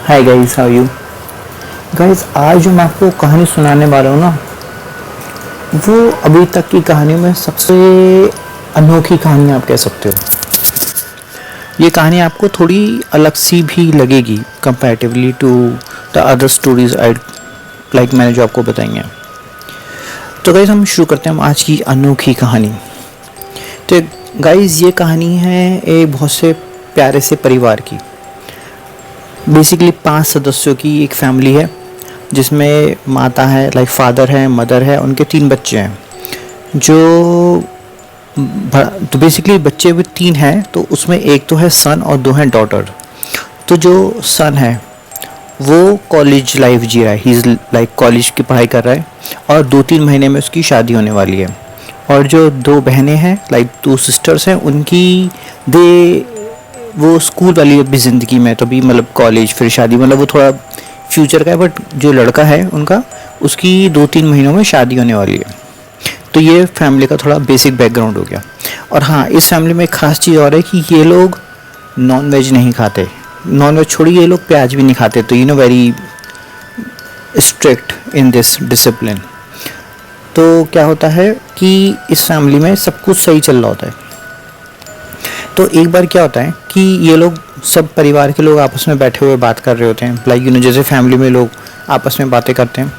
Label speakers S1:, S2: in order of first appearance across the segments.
S1: Hi guys, how you guys. आज जो मैं आपको कहानी सुनाने वाला हूँ ना, वो अभी तक की कहानियों में सबसे अनोखी कहानी आप कह सकते हो। ये कहानी आपको थोड़ी अलग सी भी लगेगी comparatively to the other stories I like मैंने जो आपको बताई हैं। तो गाइस हम शुरू करते हैं आज की अनोखी कहानी। तो गाइस ये कहानी है एक बहुत से प्यारे से परिवार की। बेसिकली 5 सदस्यों की एक फैमिली है जिसमें माता है, लाइक फादर है, मदर है, उनके 3 बच्चे हैं। तो बेसिकली बच्चे भी 3 हैं, तो उसमें एक तो है सन और 2 हैं डॉटर। तो जो सन है वो कॉलेज लाइफ जी रहा है, ही इज़ लाइक कॉलेज की पढ़ाई कर रहा है और 2-3 महीने में उसकी शादी होने वाली है। और जो 2 बहनें हैं, लाइक 2 सिस्टर्स हैं, उनकी वो स्कूल वाली अभी ज़िंदगी में, तो अभी मतलब कॉलेज फिर शादी, मतलब वो थोड़ा फ्यूचर का है। बट जो लड़का है उनका, उसकी 2-3 महीनों में शादी होने वाली है। तो ये फैमिली का थोड़ा बेसिक बैकग्राउंड हो गया। और हाँ, इस फैमिली में एक ख़ास चीज़ और है कि ये लोग नॉन वेज नहीं खाते। नॉन वेज छोड़िए, ये लोग प्याज भी नहीं खाते। तो very strict in this discipline. तो क्या होता है कि इस फैमिली में सब कुछ सही चल रहा होता है। तो एक बार क्या होता है कि ये लोग सब परिवार के लोग आपस में बैठे हुए बात कर रहे होते हैं, लाइक जैसे फैमिली में लोग आपस में बातें करते हैं।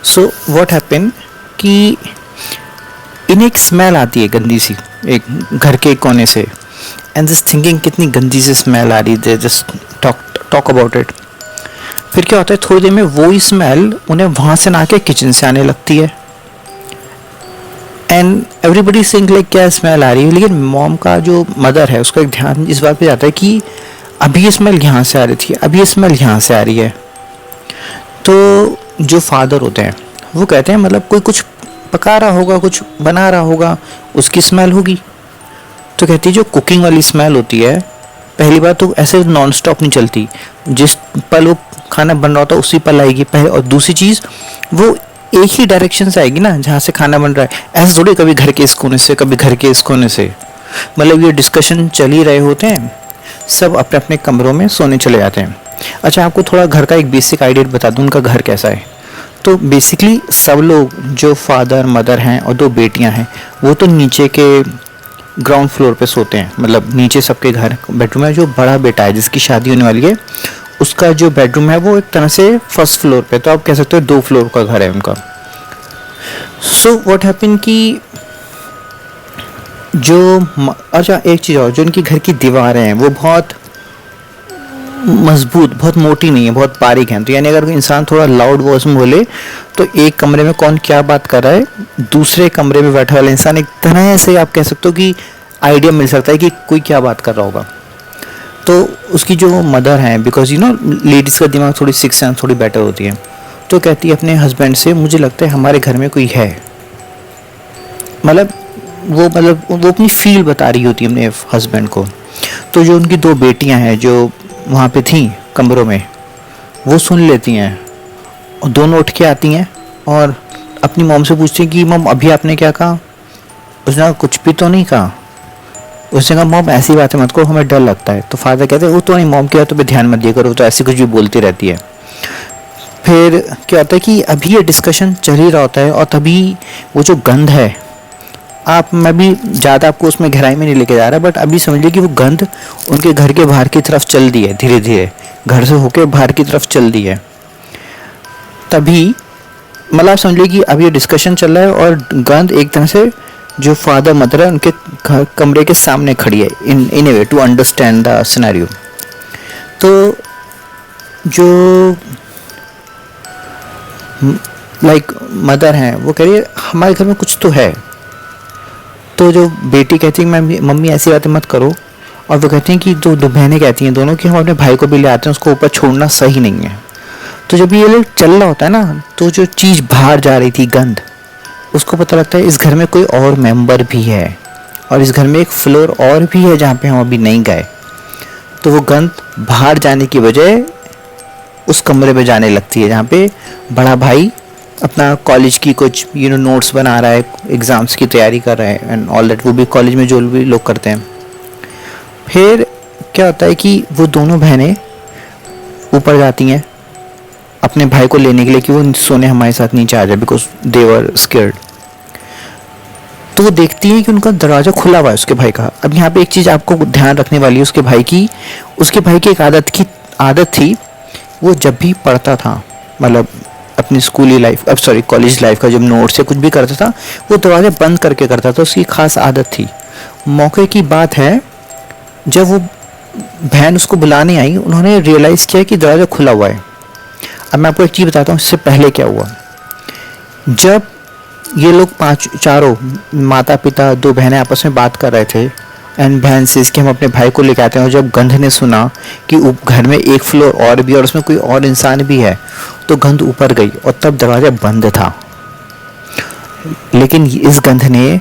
S1: सो व्हाट हैपन कि इन्हें एक स्मेल आती है गंदी सी, एक घर के कोने से। एंड जस्ट थिंकिंग कितनी गंदी सी स्मेल आ रही है, जस्ट टॉक अबाउट इट। फिर क्या होता है, थोड़ी देर में वो ही स्मेल उन्हें वहाँ से ना के किचन से आने लगती है। एंड एवरीबडी सिंक लाइक क्या स्मेल आ रही है। लेकिन मॉम का जो मदर है उसका एक ध्यान इस बात पे जाता है कि अभी ये स्मेल यहाँ से आ रही थी, अभी ये स्मेल यहाँ से आ रही है। तो जो फादर होते हैं वो कहते हैं मतलब कोई कुछ पका रहा होगा, कुछ बना रहा होगा, उसकी स्मेल होगी। तो कहती है जो कुकिंग वाली स्मेल होती है, पहली बार तो ऐसे नॉन स्टॉप नहीं चलती, जिस पल वो खाना बन रहा होता है उसी पल आएगी पहले। और दूसरी चीज़ वो एक ही डायरेक्शन से आएगी ना जहाँ से खाना बन रहा है। ऐसे थोड़ी कभी घर के इस कोने से, कभी घर के इस कोने से। मतलब ये डिस्कशन चल ही रहे होते हैं, सब अपने अपने कमरों में सोने चले जाते हैं। अच्छा, आपको थोड़ा घर का एक बेसिक आइडिया बता दूँ उनका घर कैसा है। तो बेसिकली सब लोग जो फादर मदर हैं और 2 बेटियां हैं, वो तो नीचे के ग्राउंड फ्लोर पे सोते हैं। मतलब नीचे सबके घर बेडरूम है। जो बड़ा बेटा है जिसकी शादी होने वाली है, उसका जो बेडरूम है वो एक तरह से फर्स्ट फ्लोर पे, तो आप कह सकते हो 2 फ्लोर का घर है उनका। सो व्हाट हैपन कि अच्छा एक चीज़ और, जो उनकी घर की दीवारें हैं वो बहुत मजबूत, बहुत मोटी नहीं है, बहुत बारीक हैं। तो यानी अगर इंसान थोड़ा लाउड वॉइस में बोले तो एक कमरे में कौन क्या बात कर रहा है, दूसरे कमरे में बैठा वाला इंसान एक तरह से आप कह सकते हो कि आइडिया मिल सकता है कि कोई क्या बात कर रहा होगा। तो उसकी जो मदर है, बिकॉज लेडीज़ का दिमाग थोड़ी 6 सेंस थोड़ी बेटर होती है, तो कहती है अपने हस्बैंड से, मुझे लगता है हमारे घर में कोई है। मतलब वो अपनी फील बता रही होती है अपने हस्बैंड को। तो जो उनकी 2 बेटियां हैं जो वहाँ पे थी कमरों में, वो सुन लेती हैं और दोनों उठ के आती हैं और अपनी मॉम से पूछती हैं कि मॉम अभी आपने क्या कहा। उसने कहा कुछ भी तो नहीं कहा। उसने कहा मॉम ऐसी बातें मत करो, हमें डर लगता है। तो फादर कहते हैं वो तो नहीं, मॉम की बातों पे ध्यान मत दिया करो, तो ऐसे कुछ भी बोलती रहती है। फिर क्या होता है कि अभी ये डिस्कशन चल ही रहा होता है और तभी वो जो गंध है, मैं भी ज़्यादा आपको उसमें गहराई में नहीं लेके जा रहा, बट अभी समझिए कि वो गंध उनके घर के बाहर की तरफ चल दी है, धीरे धीरे घर से होके बाहर की तरफ चल दी है। तभी मतलब आप समझिए कि अभी ये डिस्कशन चल रहा है और गंध एक तरह से जो फादर मदर है उनके कमरे के सामने खड़ी है, in a way to understand the scenario. तो जो लाइक मदर हैं वो कह रही है हमारे घर में कुछ तो है। तो जो बेटी कहती है मम्मी ऐसी बातें मत करो। और वो कहती हैं कि 2 बहनें कहती हैं दोनों कि हम अपने भाई को भी ले आते हैं, उसको ऊपर छोड़ना सही नहीं है। तो जब ये लोग चल रहा होता है ना, तो जो चीज़ बाहर जा रही थी गंध, उसको पता लगता है इस घर में कोई और मेंबर भी है और इस घर में एक फ्लोर और भी है जहाँ पे हम अभी नहीं गए। तो वो गंध बाहर जाने की बजाय उस कमरे में जाने लगती है जहाँ पे बड़ा भाई अपना कॉलेज की कुछ नोट्स बना रहा है, एग्ज़ाम्स की तैयारी कर रहा है एंड ऑल दैट। वो भी कॉलेज में जो भी लोग करते हैं। फिर क्या होता है कि वो दोनों बहनें ऊपर जाती हैं अपने भाई को लेने के लिए कि वो सोने हमारे साथ नीचे आ जाए, बिकॉज दे वर स्केर्ड। तो वो देखती है कि उनका दरवाज़ा खुला हुआ है उसके भाई का। अब यहाँ पे एक चीज़ आपको ध्यान रखने वाली है उसके भाई की एक आदत थी, वो जब भी पढ़ता था, मतलब अपनी स्कूली लाइफ, अब सॉरी कॉलेज लाइफ का जब नोट्स या कुछ भी करता था, वो दरवाज़ा बंद करके करता था, उसकी खास आदत थी। मौके की बात है, जब वो बहन उसको बुलाने आई, उन्होंने रियलाइज़ किया कि दरवाज़ा खुला हुआ है। अब मैं आपको एक चीज़ बताता हूँ इससे पहले क्या हुआ। जब ये लोग चारों माता पिता 2 बहनें आपस में बात कर रहे थे, एंड बहन से इसके हम अपने भाई को लेकर आते हैं, और जब गंध ने सुना कि घर में एक फ्लोर और भी और उसमें कोई और इंसान भी है, तो गंध ऊपर गई और तब दरवाज़ा बंद था। लेकिन इस गंध ने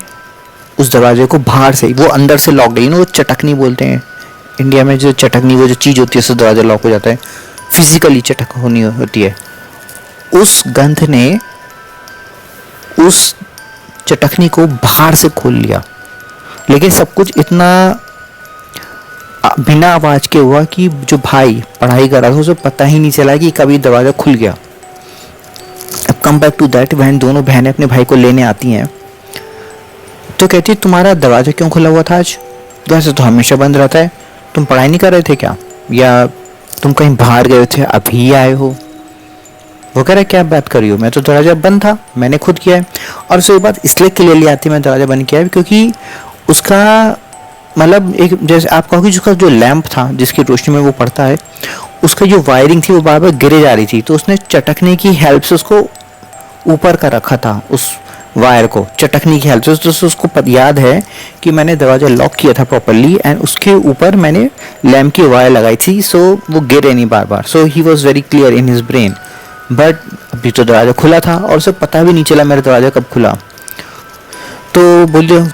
S1: उस दरवाजे को बाहर से, वो अंदर से लॉक गई ना, वो चटकनी बोलते हैं इंडिया में, जो चटकनी वो जो चीज़ होती है उससे दरवाज़ा लॉक हो जाता है, फिजिकली चटक होनी होती है। उस गंध ने उस चटकनी को बाहर से खोल लिया। लेकिन सब कुछ इतना बिना आवाज़ के हुआ कि जो भाई पढ़ाई कर रहा था उसे पता ही नहीं चला कि कभी दरवाज़ा खुल गया। अब कम बैक टू दैट, दोनों बहनें अपने भाई को लेने आती हैं, तो कहती है तुम्हारा दरवाज़ा क्यों खुला हुआ था आज? वैसे तो हमेशा बंद रहता है, तुम पढ़ाई नहीं कर रहे थे क्या, या तुम कहीं बाहर गए थे अभी आए हो? वो कह रहा है क्या बात कर रही हो, मैं तो दरवाज़ा बंद था, मैंने खुद किया है। और उसे बात इसलिए क्लियरली आती है मैं दरवाज़ा बंद किया है क्योंकि उसका मतलब एक, जैसे आप कहोगे जिसका जो लैंप था जिसकी रोशनी में वो पड़ता है, उसका जो वायरिंग थी वो बार बार गिरे जा रही थी, तो उसने चटकने की हेल्प से उसको ऊपर कर रखा था, उस वायर को चटकने की हेल्प से। तो उसको याद है कि मैंने दरवाज़ा लॉक किया था प्रॉपरली, एंड उसके ऊपर मैंने लैंप की वायर लगाई थी, सो वो गिरे नहीं बार बार। So he was very clear in his brain. But अभी तो दरवाज़ा खुला था और उसे पता भी नहीं चला मेरा दरवाज़ा कब खुला। तो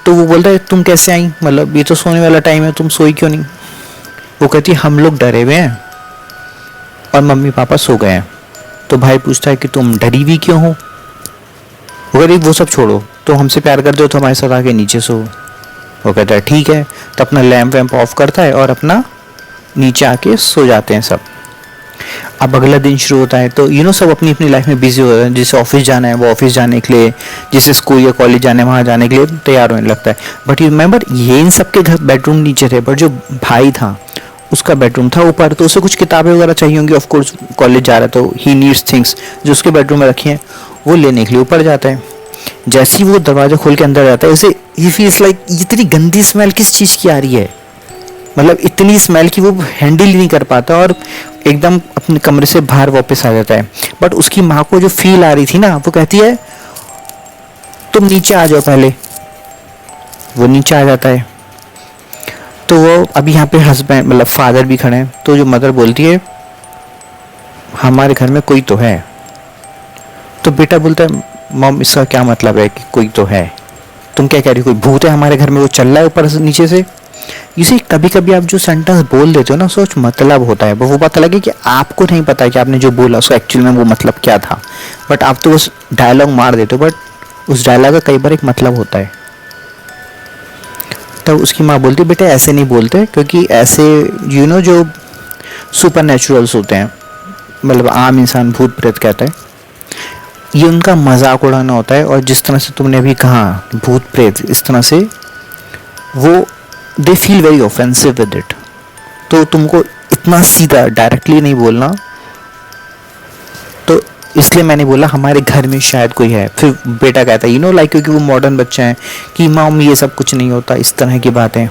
S1: वो बोलता है तुम कैसे आई, मतलब ये तो सोने वाला टाइम है, तुम सोई क्यों नहीं? वो कहती है हम लोग डरे हुए हैं और मम्मी पापा सो गए हैं। तो भाई पूछता है कि तुम डरी हुई क्यों हो? वो कहती वो सब छोड़ो, तो हमसे प्यार करते हो तो हमारे साथ आके नीचे सो। वो कहता है ठीक है, तो अपना लैंप वैम्प ऑफ करता है और अपना नीचे आके सो जाते हैं सब। अब अगला दिन शुरू होता है, तो सब अपनी अपनी लाइफ में बिजी हो रहे हैं। जिसे ऑफिस जाना है वो ऑफिस जाने के लिए, जिसे स्कूल या कॉलेज जाना है वहाँ जाने के लिए तैयार होने लगता है। बट यू रिमेंबर ये इन सबके घर बेडरूम नीचे थे, बट जो भाई था उसका बेडरूम था ऊपर, तो उसे कुछ किताबें वगैरह चाहिए होंगी, ऑफकोर्स कॉलेज जा रहा है तो ही नीड्स थिंग्स जो उसके बेडरूम में रखी हैं वो लेने के लिए ऊपर जाता है। जैसे ही वो दरवाज़ा खोल के अंदर जाता है, उसे ही फील्स लाइक इतनी गंदी स्मेल किस चीज़ की आ रही है, मतलब इतनी स्मेल की वो हैंडल ही नहीं कर पाता और एकदम अपने कमरे से बाहर वापस आ जाता है। बट उसकी माँ को जो फील आ रही थी ना, वो कहती है तुम नीचे आ जाओ पहले। वो नीचे आ जाता है, तो वो अभी यहाँ पे हस्बैंड मतलब फादर भी खड़े हैं, तो जो मदर बोलती है हमारे घर में कोई तो है। तो बेटा बोलता है मॉम इसका क्या मतलब है कि कोई तो है, तुम क्या कह रही हो, कोई भूत है हमारे घर में, वो चल रहा है ऊपर से नीचे से। इसे कभी कभी आप जो सेंटेंस बोल देते हो ना, सोच मतलब होता है, वो बात अलग है कि आपको नहीं पता है कि आपने जो बोला उसका एक्चुअल में वो मतलब क्या था, बट आप तो उस डायलॉग मार देते हो, बट उस डायलॉग का कई बार एक मतलब होता है। तब उसकी माँ बोलती बेटा ऐसे नहीं बोलते, क्योंकि ऐसे जो सुपर नेचुरल्स होते हैं, मतलब आम इंसान भूत प्रेत कहता है, ये उनका मजाक उड़ाना होता है। और जिस तरह से तुमने अभी कहा भूत प्रेत, इस तरह से वो they feel very offensive with it. तो तुमको इतना सीधा डायरेक्टली नहीं बोलना, तो इसलिए मैंने बोला हमारे घर में शायद कोई है। फिर बेटा कहता है लाइक क्योंकि वो मॉडर्न बच्चा है कि मॉम ये सब कुछ नहीं होता, इस तरह की बातें।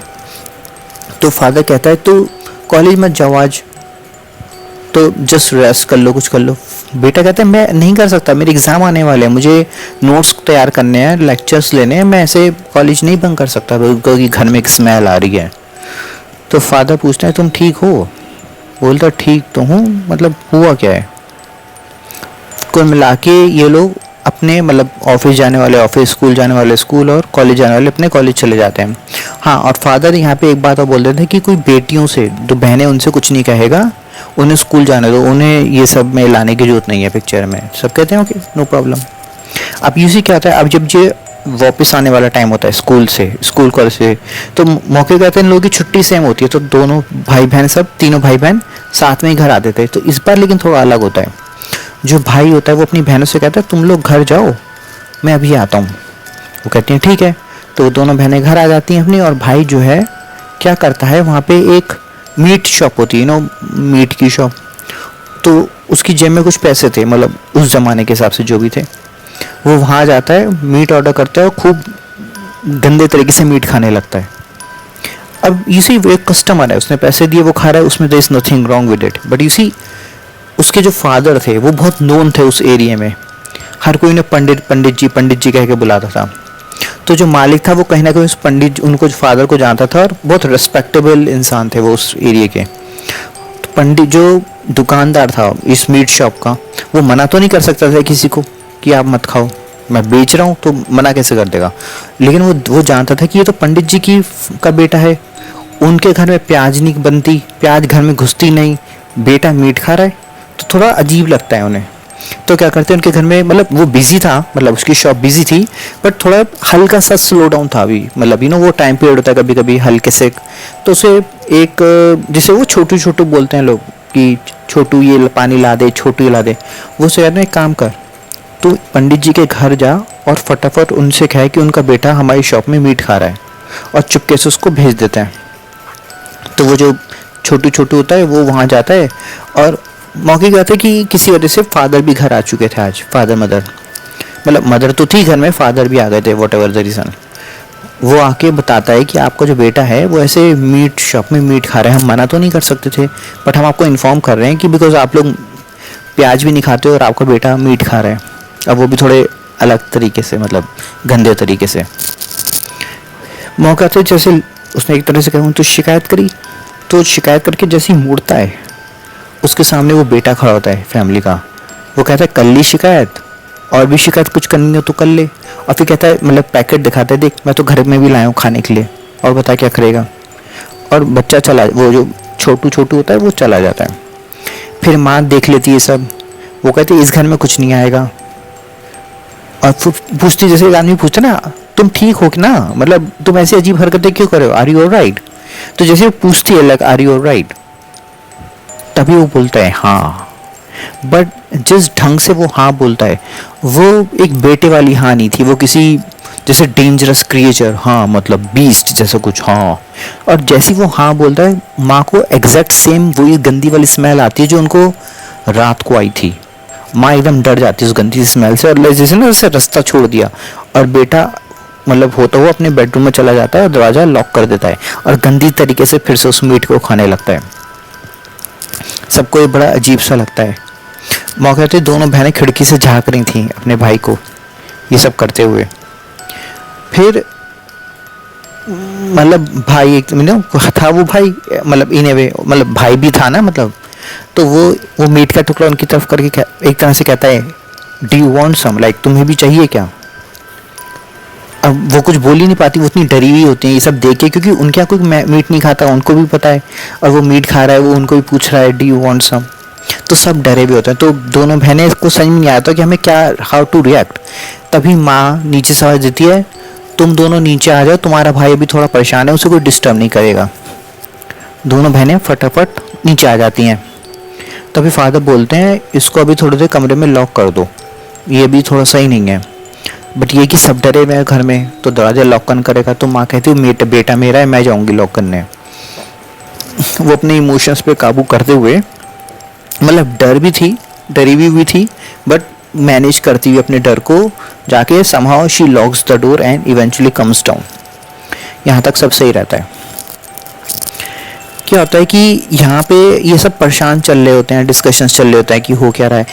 S1: तो फादर कहता है तो कॉलेज मत जाओ आज, तो जस्ट रेस्ट कर लो, कुछ कर लो। बेटा कहता है मैं नहीं कर सकता, मेरे एग्ज़ाम आने वाले हैं, मुझे नोट्स तैयार करने हैं, लेक्चर्स लेने हैं, मैं ऐसे कॉलेज नहीं बंक कर सकता क्योंकि घर में एक स्मेल आ रही है। तो फादर पूछते हैं तुम ठीक हो? बोलता ठीक तो हूँ, मतलब हुआ क्या है? कुल मिला के ये लोग अपने मतलब ऑफिस जाने वाले ऑफिस, स्कूल जाने वाले स्कूल और कॉलेज जाने वाले अपने कॉलेज चले जाते हैं। हाँ, और फादर यहाँ पे एक बात और बोल रहे थे कि कोई बेटियों से, जो बहनें उनसे कुछ नहीं कहेगा, उन्हें स्कूल जाने दो, उन्हें ये सब में लाने की जरूरत नहीं है पिक्चर में। सब कहते हैं ओके नो प्रॉब्लम। अब यूसी क्या होता है, अब जब ये वापस आने वाला टाइम होता है स्कूल से, स्कूल कॉलेज से, तो मौके कहते हैं इन लोगों की छुट्टी सेम होती है, तो दोनों भाई बहन, सब तीनों भाई बहन साथ में ही घर आते थे। तो इस बार लेकिन थोड़ा अलग होता है। जो भाई होता है वो अपनी बहनों से कहता है तुम लोग घर जाओ, मैं अभी आता हूँ। वो कहती हैं ठीक है। तो वो दोनों बहनें घर आ जाती हैं अपनी, और भाई जो है क्या करता है, वहाँ पे एक मीट शॉप होती है, मीट की शॉप, तो उसकी जेब में कुछ पैसे थे, मतलब उस ज़माने के हिसाब से जो भी थे। वो वहाँ जाता है, मीट ऑर्डर करता है और खूब गंदे तरीके से मीट खाने लगता है। अब यू सी वो एक कस्टमर है, उसने पैसे दिए, वो खा रहा है, उसमें there is nothing wrong with it. But you see उसके जो फादर थे वो बहुत नोन थे उस एरिया में, हर कोई उन्हें पंडित जी कह के बुलाता था। तो जो मालिक था वो कहीं ना कहीं उस पंडित, उनको फादर को जानता था, और बहुत रिस्पेक्टेबल इंसान थे वो उस एरिया के। तो पंडित जो दुकानदार था इस मीट शॉप का, वो मना तो नहीं कर सकता था किसी को कि आप मत खाओ, मैं बेच रहा हूँ, तो मना कैसे कर देगा। लेकिन वो जानता था कि ये तो पंडित जी की का बेटा है, उनके घर में प्याज नहीं बनती, प्याज घर में घुसती नहीं, बेटा मीट खा रहा है, तो थोड़ा अजीब लगता है उन्हें। तो क्या करते हैं उनके घर में, मतलब वो बिजी था, मतलब उसकी शॉप बिजी थी, बट थोड़ा हल्का सा स्लो डाउन था अभी, मतलब वो टाइम पीरियड होता है कभी कभी हल्के से। तो उसे एक, जिसे वो छोटू छोटू बोलते हैं लोग कि छोटू ये पानी ला दे, छोटू ये ला दे, वो उसे कहते हैं एक काम कर, तो पंडित जी के घर जा और फटाफट उनसे कह कि उनका बेटा हमारी शॉप में मीट खा रहा है, और चुपके से उसको भेज देते हैं। तो वो जो छोटू छोटू होता है वो वहाँ जाता है, और मौके कहते हैं कि किसी वजह से फादर भी घर आ चुके थे आज, फादर मदर, मतलब मदर तो थी घर में, फादर भी आ गए थे, वॉट एवर द रीज़न। वो आके बताता है कि आपका जो बेटा है वो ऐसे मीट शॉप में मीट खा रहा है, हम मना तो नहीं कर सकते थे, बट हम आपको इन्फॉर्म कर रहे हैं कि बिकॉज आप लोग प्याज भी नहीं खाते और आपका बेटा मीट खा रहा है, अब वो भी थोड़े अलग तरीके से, मतलब गंदे तरीके से। मौका तो जैसे उसने एक तरह से कहूँ तो शिकायत करी, तो शिकायत करके जैसे ही मुड़ता है उसके सामने वो बेटा खड़ा होता है फैमिली का। वो कहता है कर ली शिकायत, और भी शिकायत कुछ करनी हो तो कर ले। और फिर कहता है, मतलब पैकेट दिखाता है, देख मैं तो घर में भी लाया हूँ खाने के लिए, और बता क्या करेगा। और बच्चा चला, वो जो छोटू होता है वो चला जाता है। फिर माँ देख लेती है सब, वो कहती है इस घर में कुछ नहीं आएगा। और फिर पूछती, जैसे एक आदमी पूछता ना तुम ठीक हो कि ना, मतलब तुम ऐसी अजीब हरकतें क्यों कर रहे हो, आर यू ऑलराइट। तो जैसे वो पूछती है लाइक आर यू ऑलराइट, तभी वो बोलता है हाँ। बट जिस ढंग से वो हाँ बोलता है वो एक बेटे वाली हाँ नहीं थी, वो किसी जैसे डेंजरस क्रिएचर, हाँ मतलब बीस्ट जैसा कुछ, हाँ। और जैसी वो हाँ बोलता है माँ को एग्जैक्ट सेम वही गंदी वाली स्मेल आती है जो उनको रात को आई थी। माँ एकदम डर जाती है उस गंदी स्मेल से, और जैसे ना उससे रास्ता छोड़ दिया, और बेटा मतलब होता हुआ अपने बेडरूम में चला जाता है और दरवाज़ा लॉक कर देता है, और गंदी तरीके से फिर से उस मीट को खाने लगता है। सबको ये बड़ा अजीब सा लगता है। मौके पे दोनों बहनें खिड़की से झांक रही थी अपने भाई को ये सब करते हुए। फिर मतलब भाई एक था वो भाई, मतलब इन वे मतलब भाई भी था ना, मतलब तो वो मीट का टुकड़ा उनकी तरफ करके एक तरह से कहता है do you want some, like तुम्हें भी चाहिए क्या। अब वो कुछ बोल ही नहीं पाती, वो इतनी डरी हुई होती है ये सब देख के, क्योंकि उनके यहाँ कोई मीट नहीं खाता, उनको भी पता है, और वो मीट खा रहा है, वो उनको भी पूछ रहा है डू यू वांट सम। तो सब डरे भी होते हैं। तो दोनों बहनें इसको समझ में नहीं आता कि हमें क्या, हाउ टू रिएक्ट। तभी माँ नीचे से आवाज़ देती है तुम दोनों नीचे आ जाओ, तुम्हारा भाई अभी थोड़ा परेशान है, उसे कोई डिस्टर्ब नहीं करेगा। दोनों बहनें फटाफट नीचे आ जाती हैं। तभी फादर बोलते हैं इसको अभी थोड़ी देर कमरे में लॉक कर दो, ये भी थोड़ा सही नहीं है। बट ये कि सब डरे हुए हैं घर में, तो दरवाजा लॉक कौन करेगा। तो माँ कहती है बेटा मेरा है, मैं जाऊँगी लॉक करने। वो अपने इमोशंस पे काबू करते हुए, मतलब डरी हुई थी, बट मैनेज करती हुई अपने डर को जाके somehow she locks the door and eventually comes down. यहाँ तक सब सही रहता है। क्या होता है कि यहाँ पे ये सब परेशान चल रहे होते हैं, डिस्कशंस चल रहे होते हैं कि हो क्या रहा है,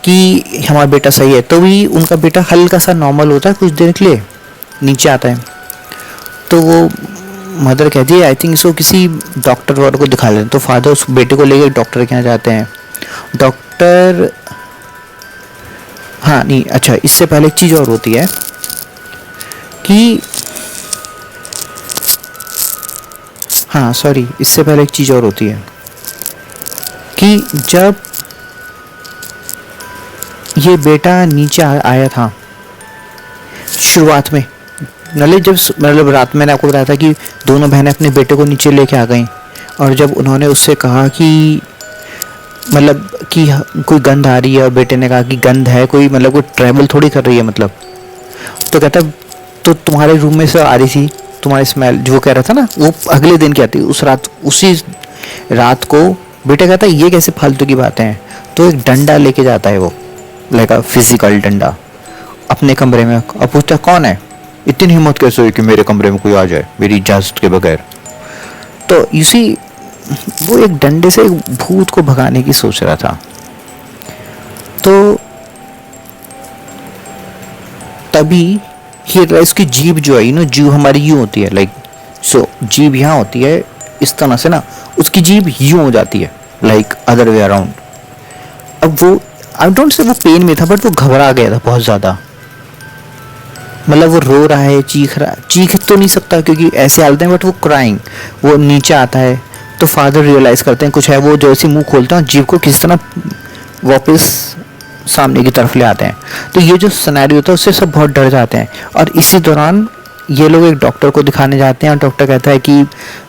S1: कि हमारा बेटा सही है। तो भी उनका बेटा हल्का सा नॉर्मल होता है, कुछ देर के लिए नीचे आता है। तो वो मदर कहती है आई थिंक इसको किसी डॉक्टर वाले को दिखा लें। तो फादर उस बेटे को लेकर डॉक्टर के यहाँ जाते हैं। डॉक्टर, हाँ नहीं अच्छा, इससे पहले एक चीज़ और होती है कि हाँ सॉरी, इससे पहले एक चीज़ और होती है कि जब ये बेटा नीचे आया था शुरुआत में, मतलब जब मतलब रात में मैंने आपको बताया था कि दोनों बहनें अपने बेटे को नीचे लेके आ गईं, और जब उन्होंने उससे कहा कि मतलब कि कोई गंध आ रही है, और बेटे ने कहा कि गंध है कोई, मतलब कोई ट्रैवल थोड़ी कर रही है मतलब, तो कहता तो तुम्हारे रूम में से आ रही थी तुम्हारी स्मेल, जो वो कह रहा था ना, वो अगले दिन क्या थी उस रात, उसी रात को बेटा कहता है ये कैसे फालतू की बातें हैं, तो एक डंडा लेके जाता है वो, लाइक अ फिजिकल डंडा, अपने कमरे में, और पूछता कौन है, इतनी हिम्मत कैसे हुई कि मेरे कमरे में कोई आ जाए मेरी इजाज़त के बगैर। तो इसी वो एक डंडे से एक भूत को भगाने की सोच रहा था। तो तभी ही इसकी जीभ जो है, जीभ हमारी यूं होती है, लाइक सो जीभ यहाँ होती है इस तरह से ना, उसकी जीभ यूं हो जाती है, लाइक अदर वे अराउंड। अब वो आई डोंट से वो पेन में था, बट वो घबरा गया था बहुत ज़्यादा, मतलब वो रो रहा है, चीख रहा है, चीख तो नहीं सकता क्योंकि ऐसे हालत है, बट वो क्राइंग, वो नीचे आता है। तो फादर रियलाइज़ करते हैं कुछ है, वो जैसे मुंह खोलते हैं, जीभ को किस तरह वापस सामने की तरफ ले आते हैं। तो ये जो सिनेरियो होता है उससे सब बहुत डर जाते हैं, और इसी दौरान ये लोग एक डॉक्टर को दिखाने जाते हैं, और डॉक्टर कहता है कि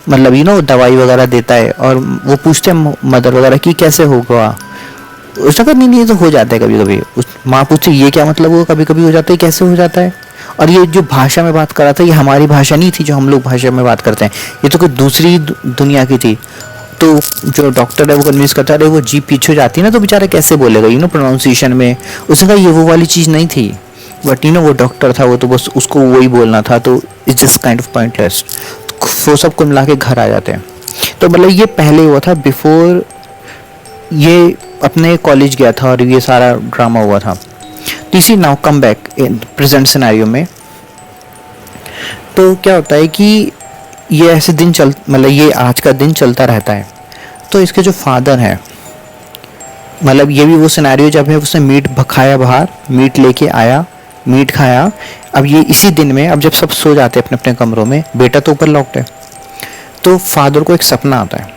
S1: मतलब दवाई वगैरह देता है, और वो पूछते हैं मदर वगैरह कि कैसे होगा, उसने कहा नहीं तो हो जाता है कभी कभी। उस माँ पूछती ये क्या मतलब, वो कभी कभी हो जाता है, कैसे हो जाता है। और ये जो भाषा में बात कर रहा था ये हमारी भाषा नहीं थी जो हम लोग भाषा में बात करते हैं, ये तो कोई दूसरी दुनिया की थी। तो जो डॉक्टर है वो कन्विंस करता है, अरे वो जीप पीछे जाती है ना तो बेचारा कैसे बोलेगा प्रोनाउंसिएशन में। उसने कहा ये वो वाली चीज़ नहीं थी, बट वो डॉक्टर था, वो तो बस उसको वही बोलना था, तो it's just kind of pointless. वो सब कुल मिला के घर आ जाते हैं। तो मतलब ये पहले हुआ था, बिफोर ये अपने कॉलेज गया था और ये सारा ड्रामा हुआ था। तीसरी now come back in present scenario में। तो क्या होता है कि ये ऐसे दिन मतलब ये आज का दिन चलता रहता है। तो इसके जो फादर हैं, मतलब ये भी वो सिनेरियो जब है उसने मीट खाया, बाहर मीट लेके आया, मीट खाया। अब ये इसी दिन में, अब जब सब सो जाते हैं अपने अपने कमरों में, बेटा तो ऊपर लॉक्ड है, तो फादर को एक सपना आता है।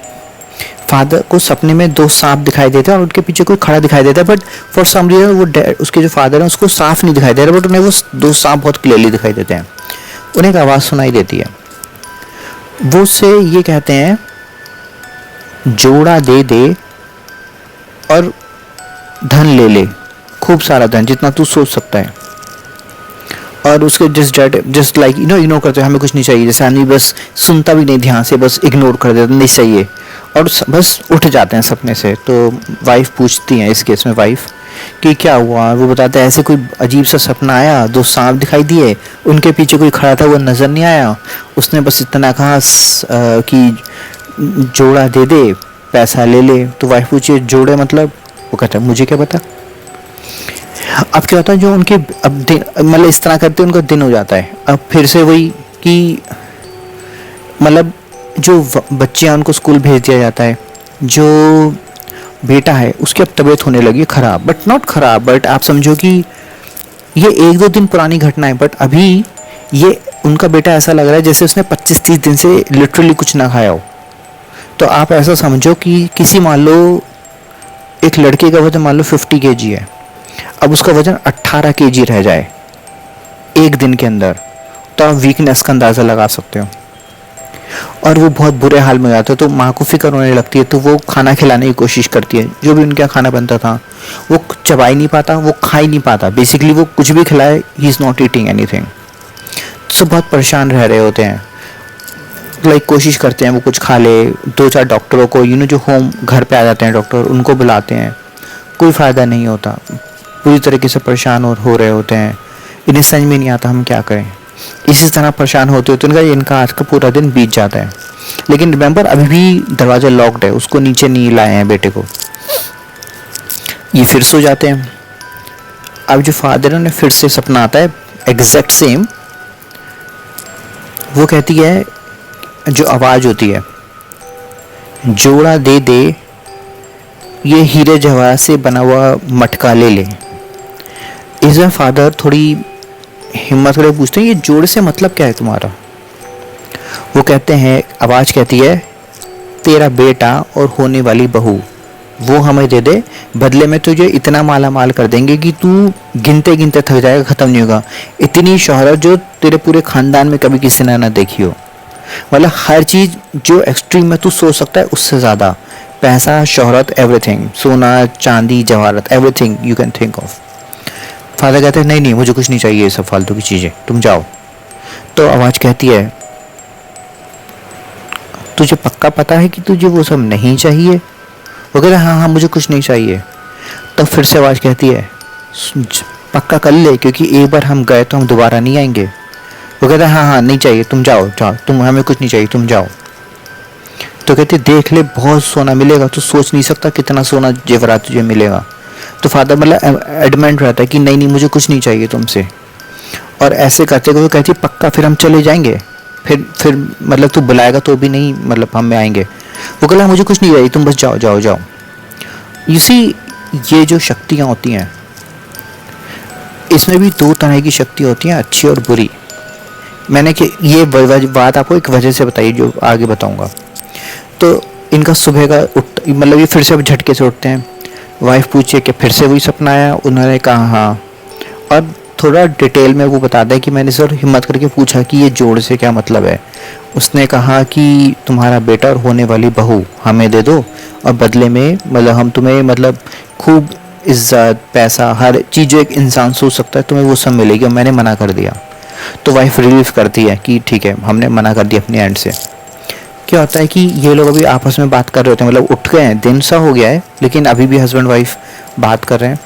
S1: फादर को सपने में दो सांप दिखाई देते हैं और उनके पीछे कोई खड़ा दिखाई देता है, बट फॉर सम रीजन वो उसके जो फादर हैं उसको साफ नहीं दिखाई दे रहा, बट उन्हें वो दो सांप बहुत क्लियरली दिखाई देते हैं। उन्हें एक आवाज़ सुनाई देती है, वो उससे ये कहते हैं जोड़ा दे दे और धन ले ले, खूब सारा धन जितना तू सोच सकता है। और उसके जस्ट लाइक इग्नोर करते हैं, हमें कुछ नहीं चाहिए, जैसे आदमी बस सुनता भी नहीं ध्यान से, बस इग्नोर कर देता नहीं चाहिए, और बस उठ जाते हैं सपने से। तो वाइफ पूछती हैं इस केस में वाइफ कि क्या हुआ, वो बताते हैं ऐसे कोई अजीब सा सपना आया, दो सांप दिखाई दिए, उनके पीछे कोई खड़ा था वो नज़र नहीं आया, उसने बस इतना कहा कि जोड़ा दे दे पैसा ले ले। तो वाइफ पूछे जोड़े मतलब, वो कहता है मुझे क्या पता। अब क्या होता है जो उनके अब दिन मतलब इस तरह करते उनका दिन हो जाता है। अब फिर से वही कि मतलब जो बच्चे हैं उनको स्कूल भेज दिया जाता है, जो बेटा है उसकी अब तबीयत होने लगी ख़राब, बट नॉट ख़राब, बट आप समझो कि ये 1-2 दिन पुरानी घटना है, बट अभी ये उनका बेटा ऐसा लग रहा है जैसे उसने 25-30 दिन से लिटरली कुछ ना खाया हो। तो आप ऐसा समझो कि किसी मान लो एक लड़के का वजन मान लो 50 kg है, अब उसका वजन 18 kg रह जाए एक दिन के अंदर, तो आप वीकनेस का अंदाज़ा लगा सकते हो। और वो बहुत बुरे हाल में हो जाते हैं, तो माँ को फिक्र होने लगती है, तो वो खाना खिलाने की कोशिश करती है। जो भी उनके यहाँ खाना बनता था वो चबा ही नहीं पाता, वो खा ही नहीं पाता, बेसिकली वो कुछ भी खिलाए he is not eating anything. सब बहुत परेशान रह रहे होते हैं, लाइक कोशिश करते हैं वो कुछ खा ले। 2-4 डॉक्टरों को जो होम घर पे आ जाते हैं डॉक्टर, उनको बुलाते हैं, कोई फ़ायदा नहीं होता, पूरी तरीके से परेशान हो रहे होते हैं, इन्हें समझ में नहीं आता हम क्या करें। इसी तरह परेशान होते होते इनका आज का पूरा दिन बीत जाता है। लेकिन रिमेंबर अभी भी दरवाज़ा लॉक्ड है, उसको नीचे नहीं लाए हैं बेटे को। ये फिर सो जाते हैं। अब जो फादर है उन्हें फिर से सपना आता है एग्जैक्ट सेम। वो कहती है, जो आवाज़ होती है जोड़ा दे दे, ये हीरे जवाहर से बना हुआ मटका ले ले। इस बार फादर थोड़ी हिम्मत करके पूछते हैं ये जोड़े से मतलब क्या है तुम्हारा। वो कहते हैं, आवाज़ कहती है तेरा बेटा और होने वाली बहू वो हमें दे दे, बदले में तुझे इतना माला माल कर देंगे कि तू गिनते गिनते थक जाएगा, ख़त्म नहीं होगा। इतनी शोहरत जो तेरे पूरे ख़ानदान में कभी किसी ने ना देखी हो। मतलब हर चीज़ जो एक्सट्रीम में तू सोच सकता है उससे ज़्यादा, पैसा, शोहरत, एवरीथिंग, सोना चांदी जवाहरत, everything you can think of. Father कहते हैं नहीं नहीं मुझे कुछ नहीं चाहिए ये सब फालतू की चीज़ें, तुम जाओ। तो आवाज़ कहती है तुझे पक्का पता है कि तुझे वो सब नहीं चाहिए? वो कहता है हाँ हाँ मुझे कुछ नहीं चाहिए। तब फिर से आवाज़ कहती है पक्का कर ले, क्योंकि एक बार हम गए तो हम दोबारा नहीं आएंगे। वो कहता है हाँ हाँ नहीं चाहिए, तुम जाओ जाओ, तुम हमें कुछ नहीं चाहिए, तुम जाओ। तो कहते देख ले बहुत सोना मिलेगा, तो सोच नहीं सकता कितना सोना जेवरात तुझे मिलेगा। तो फादर मतलब एडमेंट रहता है कि नहीं नहीं मुझे कुछ नहीं चाहिए तुमसे। और ऐसे करते हुए कहती पक्का फिर हम चले जाएंगे, फिर मतलब तू बुलाएगा तो भी नहीं, मतलब हम आएंगे। वो कहला मुझे कुछ नहीं चाहिए, तुम बस जाओ जाओ जाओ। यू सी ये जो शक्तियाँ होती हैं इसमें भी दो तरह की शक्ति होती हैं, अच्छी और बुरी। मैंने कि ये बात आपको एक वजह से बताई जो आगे बताऊंगा। तो इनका सुबह का मतलब ये फिर से अब झटके से उठते हैं। वाइफ पूछे कि फिर से वही सपना आया? उन्होंने कहा हाँ। और थोड़ा डिटेल में वो बताता है कि मैंने सर हिम्मत करके पूछा कि ये जोड़ से क्या मतलब है। उसने कहा कि तुम्हारा बेटा और होने वाली बहू हमें दे दो, और बदले में मतलब हम तुम्हें मतलब खूब इज्जत, पैसा, हर चीज़ जो एक इंसान सोच सकता है तुम्हें वो सब मिलेगी, और मैंने मना कर दिया। तो वाइफ रिलीफ करती है कि ठीक है हमने मना कर दिया अपने एंड से। क्या होता है कि ये लोग अभी आपस में बात कर रहे होते हैं, मतलब उठ गए हैं, दिन सा हो गया है लेकिन अभी भी हस्बैंड वाइफ बात कर रहे हैं।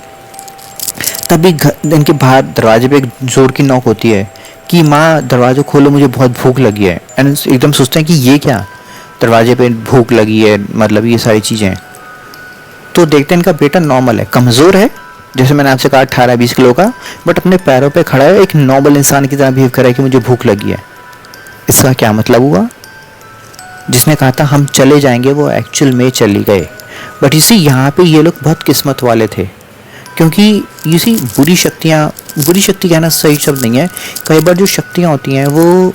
S1: तभी इनके बाहर दरवाजे पे एक जोर की नॉक होती है कि माँ दरवाज़ा खोलो मुझे बहुत भूख लगी है। एंड एकदम सोचते हैं कि ये क्या, दरवाजे पे भूख लगी है, मतलब ये सारी चीज़ें। तो देखते हैं इनका बेटा नॉर्मल है, कमज़ोर है, जैसे मैंने आपसे कहा 18-20 किलो का, बट अपने पैरों पे खड़ा है, एक नॉर्मल इंसान की तरह बिहेव कर रहा है कि मुझे भूख लगी है। इसका क्या मतलब हुआ? जिसने कहा था हम चले जाएंगे वो एक्चुअल में चली गए। बट इसी यहाँ पे ये लोग बहुत किस्मत वाले थे, क्योंकि इसी बुरी शक्ति कहना सही शब्द नहीं है, कई बार जो शक्तियाँ होती हैं वो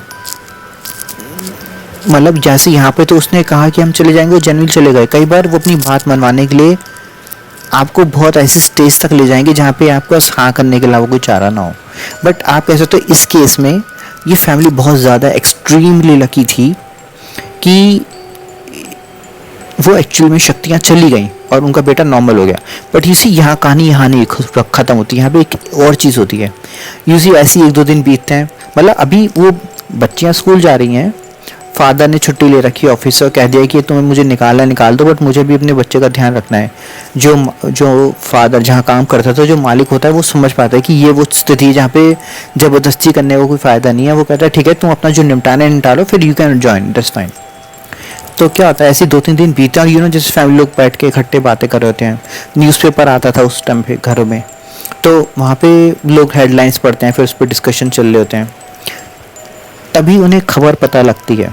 S1: मतलब जैसे यहाँ पे तो उसने कहा कि हम चले जाएंगे, वो जेन्युइन चले गए। कई बार वो अपनी बात मनवाने के लिए आपको बहुत ऐसे स्टेज तक ले जाएंगे जहाँ पे आपको हाँ करने के अलावा कोई चारा ना हो। बट आप कह सकते हो इस केस में ये फैमिली बहुत ज़्यादा एक्सट्रीमली लकी थी कि वो एक्चुअल में शक्तियाँ चली गई और उनका बेटा नॉर्मल हो गया। बट इसी यहाँ कहानी यहाँ नहीं ख़त्म होती, यहाँ पे एक और चीज़ होती है। यूसी ऐसे 1-2 दिन बीतते हैं, मतलब अभी वो बच्चियाँ स्कूल जा रही हैं, फादर ने छुट्टी ले रखी है ऑफिस से, कह दिया कि तुम्हें मुझे निकाल दो, बट मुझे भी अपने बच्चे का ध्यान रखना है। जो फादर जहाँ काम करता था, जो मालिक होता है, वो समझ पाता है कि ये वो स्थिति है जहाँ पे ज़बरदस्ती करने का कोई फ़ायदा नहीं है। वो कहता है ठीक है तुम अपना जो निपटाना है निपटा लो, फिर you can join, that's fine. तो क्या होता है ऐसे 2-3 दिन बीते और जैसे फैमिली लोग बैठ के इकट्ठे बातें कर रहे होते हैं। न्यूज़पेपर आता था उस टाइम पे घरों में, तो वहाँ पे लोग हेडलाइंस पढ़ते हैं, फिर उस पर डिस्कशन चल रहे होते हैं। तभी उन्हें खबर पता लगती है।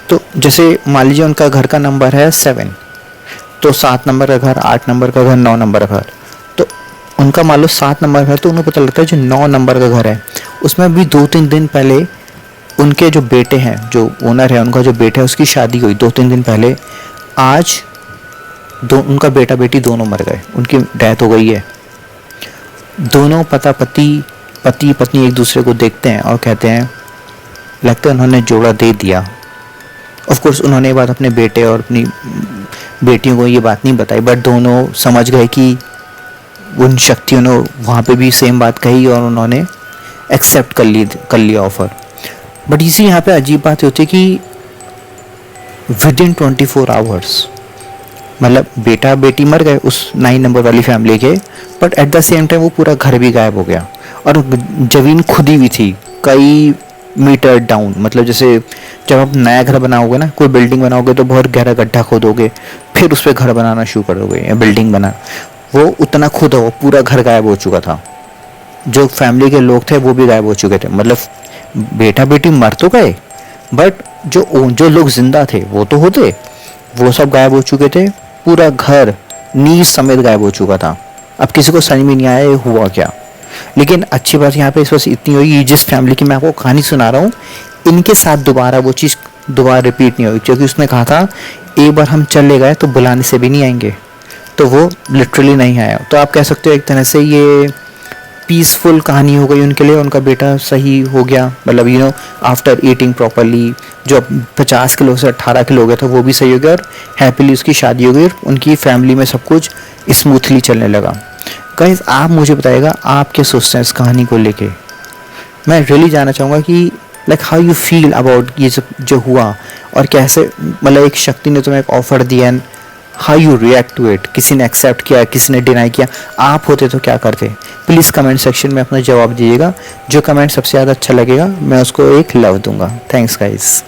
S1: तो जैसे मान लीजिए उनका घर का नंबर है 7, तो 7 नंबर का घर, 8 नंबर का घर, 9 नंबर का घर, तो उनका मान लो 7 नंबर का घर, तो उन्हें पता लगता है जो 9 नंबर का घर है उसमें अभी 2-3 दिन पहले उनके जो बेटे हैं, जो ओनर है उनका जो बेटा है उसकी शादी हुई 2-3 दिन पहले। आज उनका बेटा बेटी दोनों मर गए, उनकी डेथ हो गई है। दोनों पति पत्नी एक दूसरे को देखते हैं और कहते हैं लगता है उन्होंने जोड़ा दे दिया। ऑफ कोर्स उन्होंने ये बात अपने बेटे और अपनी बेटियों को ये बात नहीं बताई, बट दोनों समझ गए कि उन शक्तियों ने वहाँ पे भी सेम बात कही और उन्होंने एक्सेप्ट कर लिया ऑफ़र। बट इसी यहाँ पे अजीब बात होती है कि विदिन 24 आवर्स मतलब बेटा बेटी मर गए उस 9 नंबर वाली फैमिली के, but at the same time वो पूरा घर भी गायब हो गया और ज़मीन खुदी हुई थी कई मीटर डाउन। मतलब जैसे जब आप नया घर बनाओगे ना, कोई बिल्डिंग बनाओगे तो बहुत गहरा गड्ढा खोदोगे, फिर उस पर घर बनाना शुरू करोगे या बिल्डिंग बना, वो उतना खुदा हो पूरा घर गायब हो चुका था। जो फैमिली के लोग थे वो भी गायब हो चुके थे, मतलब बेटा बेटी मर तो गए बट जो लोग जिंदा थे वो तो होते, वो सब गायब हो चुके थे, पूरा घर नींव समेत गायब हो चुका था। अब किसी को समझ में नहीं आया ये हुआ क्या। लेकिन अच्छी बात यहाँ पे इस वक्त इतनी हुई, जिस फैमिली की मैं आपको कहानी सुना रहा हूँ इनके साथ दोबारा वो चीज़ दोबारा रिपीट नहीं हुई, क्योंकि उसने कहा था एक बार हम चले गए तो बुलाने से भी नहीं आएंगे। तो वो लिटरली नहीं आया। तो आप कह सकते हो एक तरह से ये पीसफुल कहानी हो गई उनके लिए, उनका बेटा सही हो गया, मतलब आफ्टर ईटिंग प्रॉपरली, जो 50 किलो से 18 किलो हो गया था वो भी सही हो गया, और हैप्पीली उसकी शादी हो गई और उनकी फैमिली में सब कुछ स्मूथली चलने लगा। गाइस आप मुझे बताइएगा आप क्या सोचते हैं इस कहानी को लेके। मैं रियली जानना चाहूँगा कि like how you feel about ये जो हुआ, और कैसे मतलब एक शक्ति ने तुम्हें एक ऑफर दिया and how you react to it. किसी ने एक्सेप्ट किया, किसी ने डिनाई किया, आप होते तो क्या करते। प्लीज़ कमेंट सेक्शन में अपना जवाब दीजिएगा। जो कमेंट सबसे ज़्यादा अच्छा लगेगा मैं उसको एक लव दूंगा। Thanks guys.